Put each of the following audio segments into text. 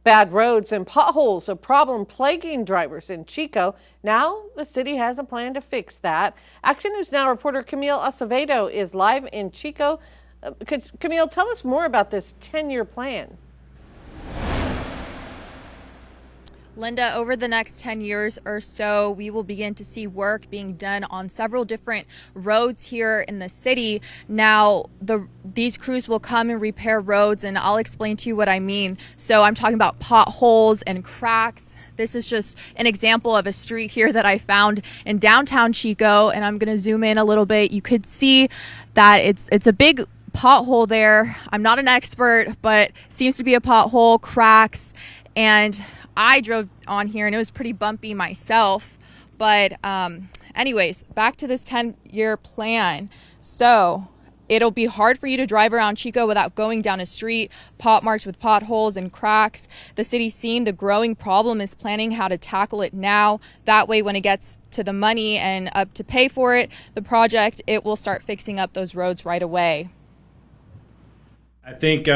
Bad roads and potholes, a problem plaguing drivers in Chico. Now the city has a plan to fix that. Action News Now reporter Camille Acevedo is live in Chico. Camille, tell us more about this 10-year plan. Linda, over the next 10 years or so, we will begin to see work being done on several different roads here in the city. Now, these crews will come and repair roads, and I'll explain to you what I mean. So I'm talking about potholes and cracks. This is just an example of a street here that I found in downtown Chico, and I'm going to zoom in a little bit. You could see that it's a big pothole there. I'm not an expert, but seems to be a pothole, cracks, and I drove on here and it was pretty bumpy myself. But anyways, back to this 10-year plan. So it'll be hard for you to drive around Chico without going down a street marked with potholes and cracks. The city's seen the growing problem, is planning how to tackle it now. That way, when it gets to the money and up to pay for it, the project, it will start fixing up those roads right away. I think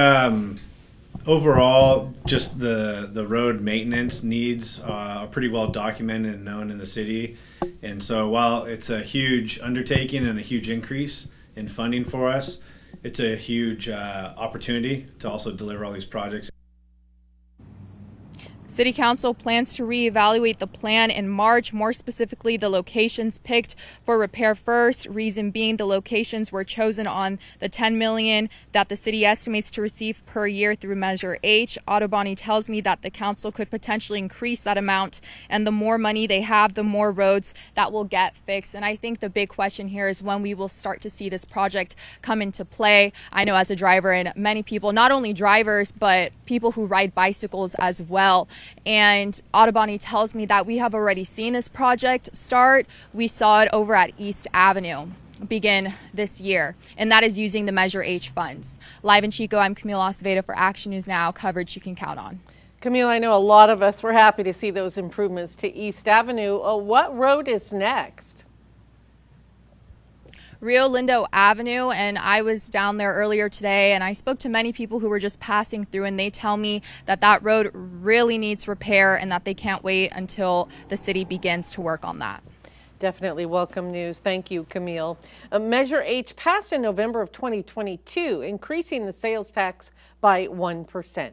overall, just the road maintenance needs are pretty well documented and known in the city. And so while it's a huge undertaking and a huge increase in funding for us, it's a huge opportunity to also deliver all these projects. City Council plans to reevaluate the plan in March, more specifically the locations picked for repair first. Reason being, the locations were chosen on the $10 million that the city estimates to receive per year through Measure H. Autobahn tells me that the council could potentially increase that amount, and the more money they have, the more roads that will get fixed. And I think the big question here is when we will start to see this project come into play. I know as a driver, and many people, not only drivers, but people who ride bicycles as well. And Autobahn tells me that we have already seen this project start. We saw it over at East Avenue begin this year, and that is using the Measure H funds. Live in Chico, I'm Camille Acevedo for Action News Now, coverage you can count on. Camille, I know a lot of us were happy to see those improvements to East Avenue. What road is next? Rio Lindo Avenue, and I was down there earlier today and I spoke to many people who were just passing through, and they tell me that that road really needs repair and that they can't wait until the city begins to work on that. Definitely welcome news. Thank you, Camille. Measure H passed in November of 2022, increasing the sales tax by 1%.